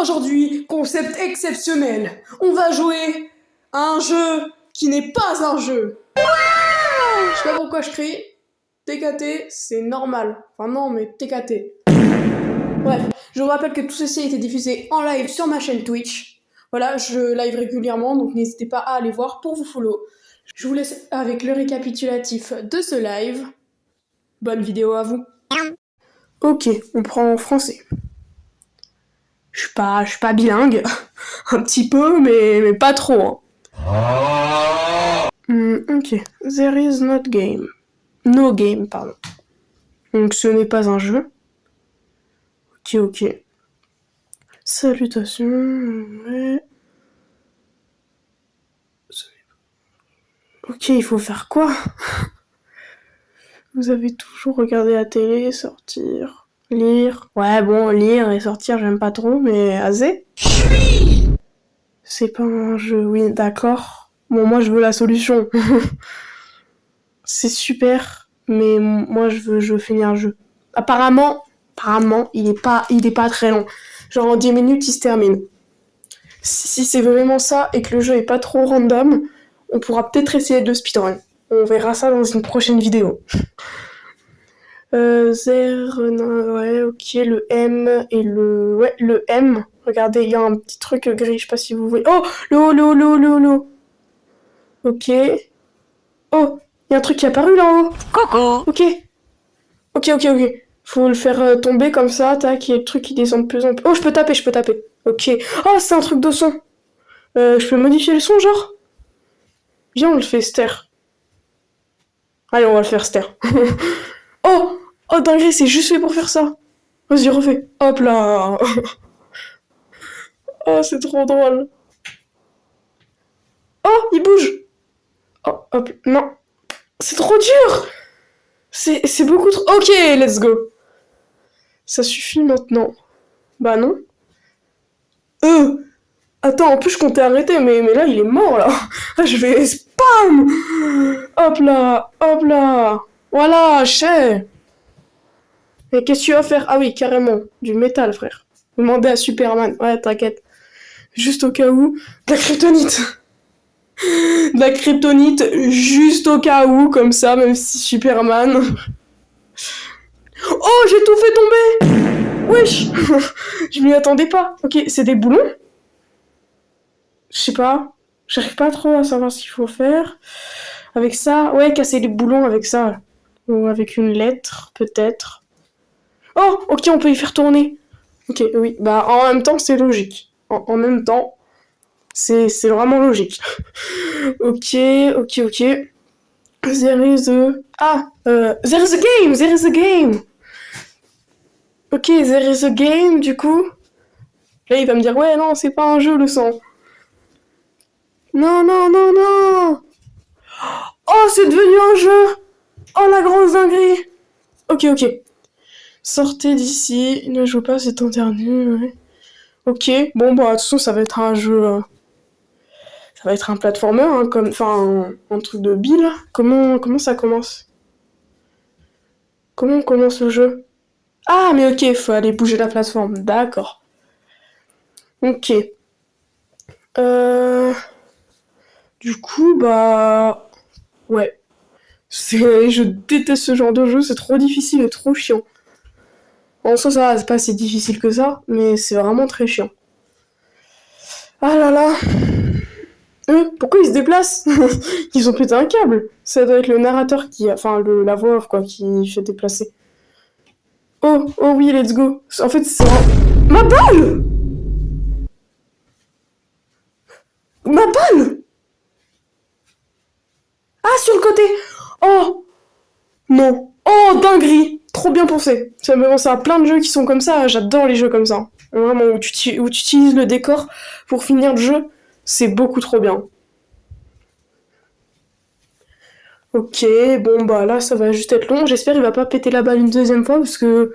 Aujourd'hui, concept exceptionnel. On va jouer à un jeu qui n'est pas un jeu. Je sais pas pourquoi je crie. TKT, c'est normal. Enfin non, mais TKT. Bref, je vous rappelle que tout ceci a été diffusé en live sur ma chaîne Twitch. Voilà, je live régulièrement, donc n'hésitez pas à aller voir pour vous follow. Je vous laisse avec le récapitulatif de ce live. Bonne vidéo à vous. Ok, on prend en français. Je suis pas bilingue. Un petit peu, mais pas trop. Hein. Ok. There is not game. No game, pardon. Donc ce n'est pas un jeu. Ok. Salutations. Ouais. Ok, il faut faire quoi? Vous avez toujours regardé la télé, sortir, lire. Ouais, bon, lire et sortir, j'aime pas trop, mais azé. C'est pas un jeu, oui, d'accord. Bon, moi, je veux la solution. C'est super, mais moi, je veux finir le jeu. Apparemment, il est pas très long. Genre, en 10 minutes, il se termine. Si c'est vraiment ça, et que le jeu est pas trop random, on pourra peut-être essayer de le speedrun. On verra ça dans une prochaine vidéo. Ouais, ok, le M et le... Ouais, le M. Regardez, il y a un petit truc gris, je sais pas si vous voyez. Oh, le haut. Ok. Oh, il y a un truc qui est apparu là-haut. Coucou. Ok. Faut le faire tomber comme ça, tac, et le truc qui descend de plus en plus. Oh, je peux taper. Ok. Oh, c'est un truc de son. Je peux modifier le son, genre? Viens, on le fait ster. Allez, on va le faire ster. Oh, dinguerie, c'est juste fait pour faire ça. Vas-y, refais. Hop là. Oh, c'est trop drôle. Oh, il bouge. Oh, hop, non. C'est trop dur. C'est beaucoup trop... Ok, let's go. Ça suffit maintenant. Bah non. Attends, en plus je comptais arrêter, mais là il est mort là. Je vais spam. Hop là. Voilà, chais. Mais qu'est-ce que tu vas faire? Ah oui, carrément. Du métal, frère. Demandez à Superman. Ouais, t'inquiète. Juste au cas où. De la kryptonite. De la kryptonite, juste au cas où, comme ça, même si Superman... Oh, j'ai tout fait tomber. Wesh. Je m'y attendais pas. Ok, c'est des boulons? Je sais pas. J'arrive pas trop à savoir ce qu'il faut faire. Avec ça, ouais, casser les boulons avec ça. Ou avec une lettre, peut-être. Oh, ok, on peut y faire tourner. Ok, oui. Bah, en même temps, c'est logique. En même temps, c'est vraiment logique. Ok. There is a... there is a game. Ok, there is a game, du coup. Là, il va me dire, ouais, non, c'est pas un jeu, le sang. Non. Oh, c'est devenu un jeu. Oh, la grosse dinguerie. Ok. Sortez d'ici, ne joue pas, c'est interdit, ouais. Ok, bon, bah, de toute façon, ça va être un jeu... ça va être un platformer, hein, comme... Enfin, un truc de Bill. Comment ça commence? Comment on commence le jeu? Ah, mais ok, faut aller bouger la plateforme, d'accord. Ok. Du coup, bah... Ouais. Je déteste ce genre de jeu, c'est trop difficile et trop chiant. En soi, ça va, c'est pas si difficile que ça, mais c'est vraiment très chiant. Ah là là. Pourquoi ils se déplacent? Ils ont pété un câble. Ça doit être le narrateur qui... Enfin, la voix off, quoi, qui fait déplacer. Oh oui, let's go. En fait, c'est... Ma balle! Ma balle! Ah, sur le côté! Oh! Non. Oh, dinguerie! Trop bien pensé. Ça me fait penser à plein de jeux qui sont comme ça. J'adore les jeux comme ça. Vraiment, où tu utilises le décor pour finir le jeu. C'est beaucoup trop bien. Ok, bon bah là ça va juste être long. J'espère qu'il va pas péter la balle une deuxième fois parce que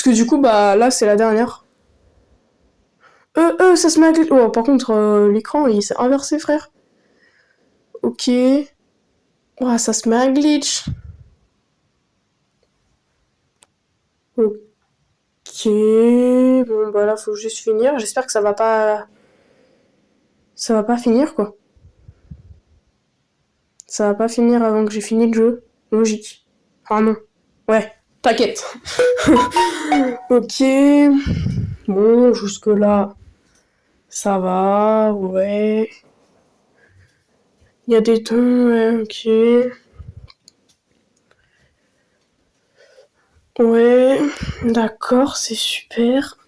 du coup bah là c'est la dernière. Ça se met à... Oh, par contre l'écran il s'est inversé, frère. Ok. Oh, ça se met à glitch. Ok. bon bah là faut juste finir. J'espère que ça va pas finir quoi. Ça va pas finir avant que j'ai fini le jeu. Logique. Ah non. Ouais, t'inquiète. Ok. Bon, jusque là, ça va, ouais. Il y a des tons, ouais, ok. Ouais, d'accord, c'est super.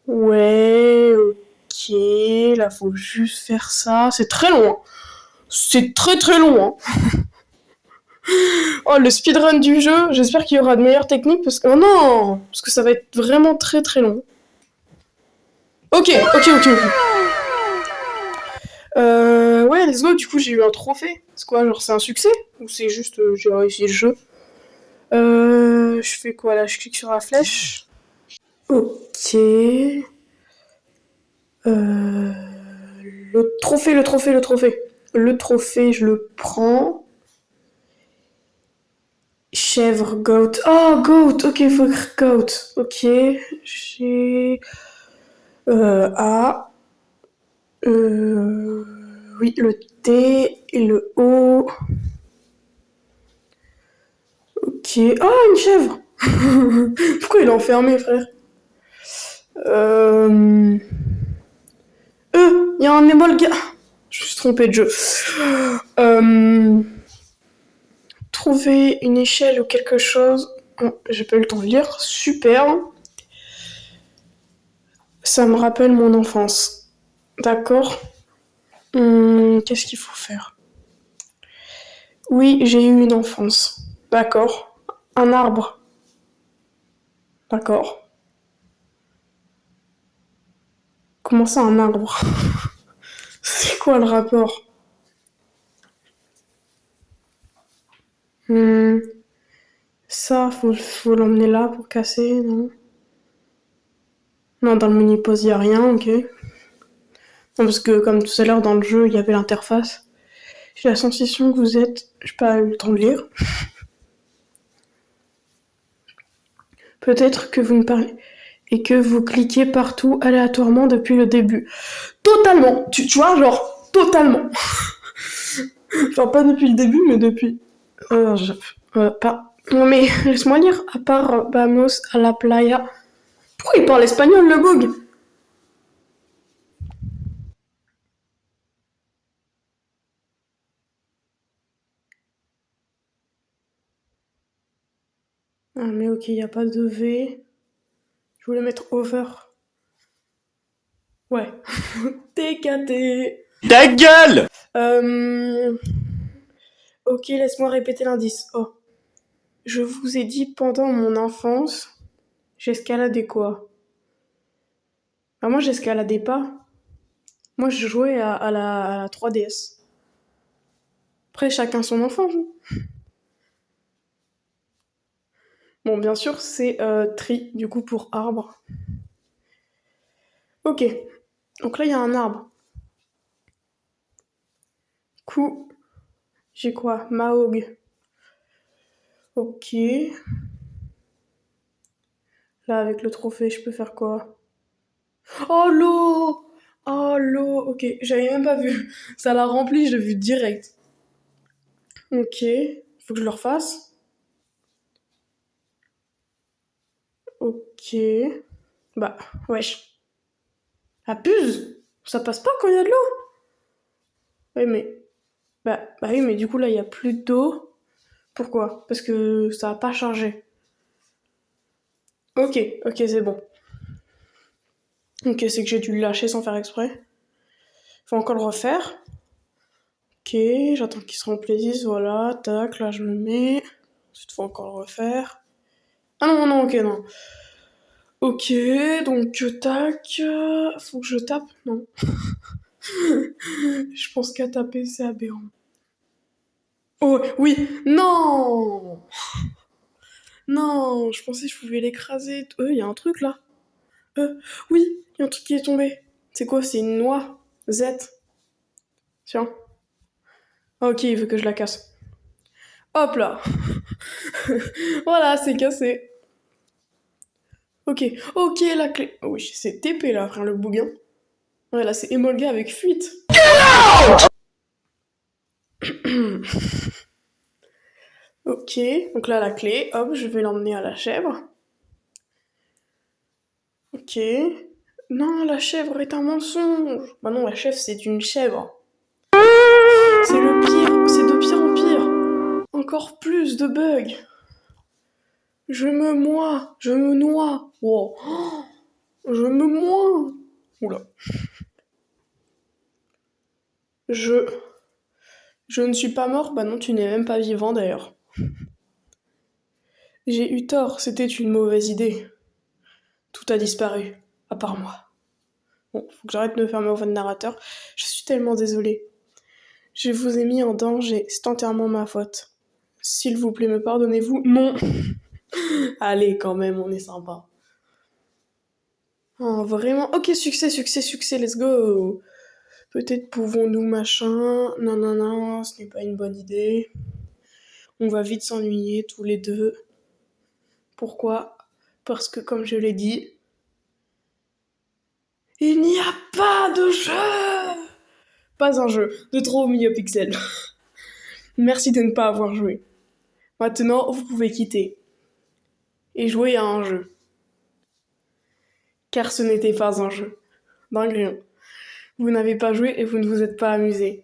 Ouais, ok. Là, faut juste faire ça. C'est très long. Hein. C'est très très long. Hein. Oh, le speedrun du jeu. J'espère qu'il y aura de meilleures techniques parce que... Oh non! Parce que ça va être vraiment très très long. Ok. Ouais, let's go. Du coup, j'ai eu un trophée. C'est quoi, genre, c'est un succès? Ou c'est juste, j'ai réussi le jeu? Je fais quoi là? Je clique sur la flèche. Ok. Le trophée. Le trophée, je le prends. Chèvre, goat. Oh, goat. Ok, faut écrire goat. Ok. J'ai... A. Oui, le T et le O. Ok. Ah, une chèvre. Pourquoi il est enfermé, frère? Il y a un émolga. Je me suis trompée de jeu. Trouver une échelle ou quelque chose. Oh, j'ai pas eu le temps de lire. Super. Ça me rappelle mon enfance. D'accord. Qu'est-ce qu'il faut faire? Oui, j'ai eu une enfance. D'accord. Un arbre. D'accord. Comment ça, un arbre? C'est quoi le rapport? Ça, faut l'emmener là pour casser, non? Non, dans le mini-pause, y a rien, ok. Non, parce que comme tout à l'heure dans le jeu, il y avait l'interface. J'ai la sensation que vous êtes... J'ai pas eu le temps de lire. Peut-être que vous ne parlez... Et que vous cliquez partout aléatoirement depuis le début. Totalement! Tu vois, genre, totalement! Enfin, pas depuis le début, mais depuis... pas... Non mais, laisse-moi lire. À part Vamos a la playa... Pourquoi il parle espagnol, le bug? Ah mais ok, y a pas de V. Je voulais mettre over. Ouais. TKT. Ta gueule! Ok, laisse-moi répéter l'indice. Oh. Je vous ai dit pendant mon enfance, j'escaladais quoi? Bah moi j'escaladais pas. Moi je jouais à la 3DS. Après chacun son enfant. Bon bien sûr c'est tri du coup pour arbre. Ok. Donc là il y a un arbre. Coup. J'ai quoi? Mahog. Ok. Là avec le trophée je peux faire quoi? Oh l'eau! Oh l'eau! Ok, j'avais même pas vu. Ça l'a rempli, je l'ai vu direct. Ok, faut que je le refasse. Ok. Bah, wesh. Abuse! Ça passe pas quand il y a de l'eau? Oui, mais. Bah oui, mais du coup là il y a plus d'eau. Pourquoi? Parce que ça a pas chargé. Ok, ok, c'est bon. Ok, c'est que j'ai dû le lâcher sans faire exprès. Faut encore le refaire. Ok, j'attends qu'il se remplisse, voilà, tac, là je le mets. Ensuite, faut encore le refaire. Ah non, non, ok, non. Ok, donc tac. Faut que je tape? Non. Je pense qu'à taper, c'est aberrant. Oh, oui! Non! Non, je pensais que je pouvais l'écraser. Il y a un truc là. Oui, il y a un truc qui est tombé. C'est quoi? C'est une noix. Z. Tiens. Ok, il veut que je la casse. Hop là. Voilà, c'est cassé. Ok, ok, la clé. Oh oui, c'est TP là, frère, le bougain. Ouais, là, c'est Emolga avec fuite. Ok, donc là, la clé. Hop, je vais l'emmener à la chèvre. Ok. Non, la chèvre est un mensonge. Bah non, la chèvre, c'est une chèvre. C'est le pire, c'est de pire en pire. Encore plus de bugs. Je me noie. Wow. Je me noie. Oula. Je... Je ne suis pas mort. Bah non, tu n'es même pas vivant d'ailleurs. J'ai eu tort, c'était une mauvaise idée. Tout a disparu, à part moi. Bon, faut que j'arrête de me faire ma voix de narrateur. Je suis tellement désolée. Je vous ai mis en danger, c'est entièrement ma faute. S'il vous plaît, me pardonnez-vous? Non. Allez, quand même, on est sympa. Oh, vraiment? Ok, succès, succès, succès, let's go. Peut-être pouvons-nous machin. Non, non, non, ce n'est pas une bonne idée. On va vite s'ennuyer tous les deux. Pourquoi? Parce que, comme je l'ai dit, il n'y a pas de jeu! Pas un jeu, de trop pixels. Merci de ne pas avoir joué. Maintenant, vous pouvez quitter et jouer à un jeu. Car ce n'était pas un jeu. Dingue. Vous n'avez pas joué et vous ne vous êtes pas amusé.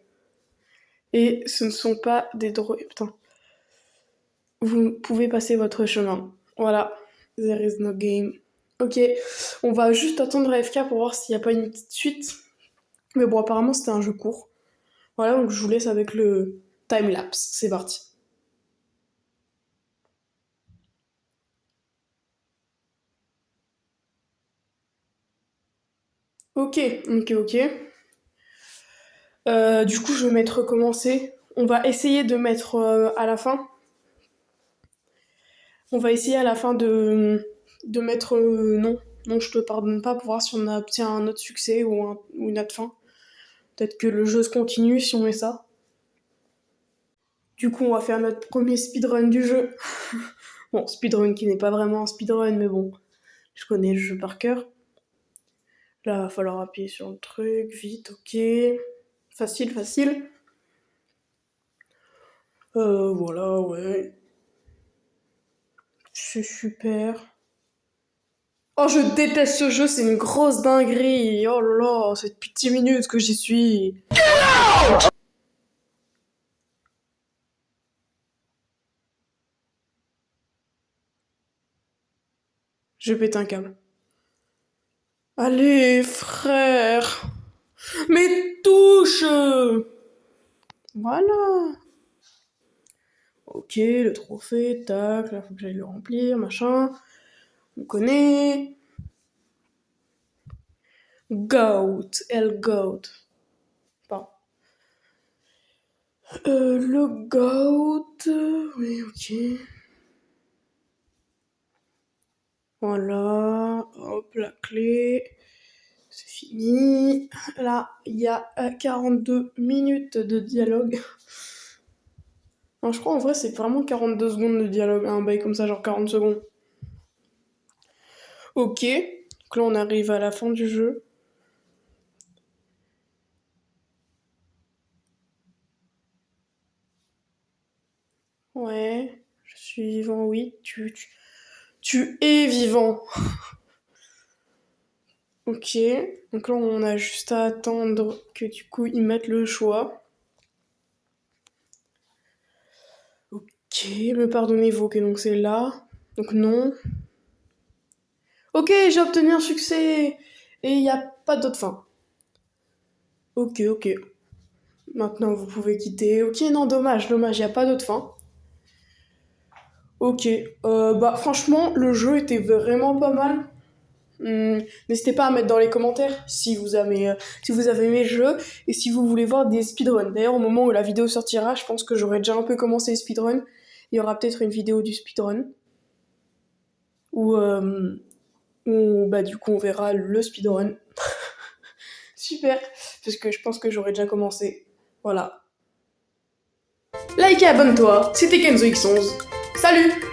Et ce ne sont pas des droits. Putain. Vous pouvez passer votre chemin. Voilà. There is no game. Ok. On va juste attendre AFK pour voir s'il n'y a pas une petite suite. Mais bon, apparemment, c'était un jeu court. Voilà, donc je vous laisse avec le time-lapse. C'est parti. Ok, ok, ok. Du coup, je vais mettre recommencer. On va essayer de mettre à la fin. On va essayer à la fin de mettre non. Non, je te pardonne pas pour voir si on obtient un autre succès ou une autre fin. Peut-être que le jeu se continue si on met ça. Du coup, on va faire notre premier speedrun du jeu. Bon, speedrun qui n'est pas vraiment un speedrun, mais bon, je connais le jeu par cœur. Là, il va falloir appuyer sur le truc, vite, ok. Facile, facile. Voilà, ouais. C'est super. Oh, je déteste ce jeu, c'est une grosse dinguerie. Oh là là, c'est depuis 10 minutes que j'y suis. Je pète un câble. Allez, frère. Mais touche. Voilà. Ok, le trophée, tac, là faut que j'aille le remplir, machin. On connaît. Goat, El Goat. Pardon. Le Goat. Oui, ok. Voilà. Hop, la clé. C'est fini. Là, il y a 42 minutes de dialogue. Non, je crois en vrai c'est vraiment 42 secondes de dialogue, un bail comme ça, genre 40 secondes. Ok, donc là on arrive à la fin du jeu. Ouais, je suis vivant, oui, tu es vivant. Ok, donc là on a juste à attendre que du coup ils mettent le choix. Ok, me pardonnez-vous, ok donc c'est là. Donc non. Ok, j'ai obtenu un succès. Et il n'y a pas d'autre fin. Ok, ok. Maintenant vous pouvez quitter. Ok, non, dommage, dommage, il n'y a pas d'autre fin. Ok, bah franchement, le jeu était vraiment pas mal. N'hésitez pas à mettre dans les commentaires si vous avez aimé le jeu et si vous voulez voir des speedruns. D'ailleurs, au moment où la vidéo sortira, je pense que j'aurai déjà un peu commencé les speedruns. Il y aura peut-être une vidéo du speedrun où, bah, du coup on verra le speedrun. Super, parce que je pense que j'aurai déjà commencé. Voilà. Like et abonne-toi, c'était Kenzo X11. Salut! Salut!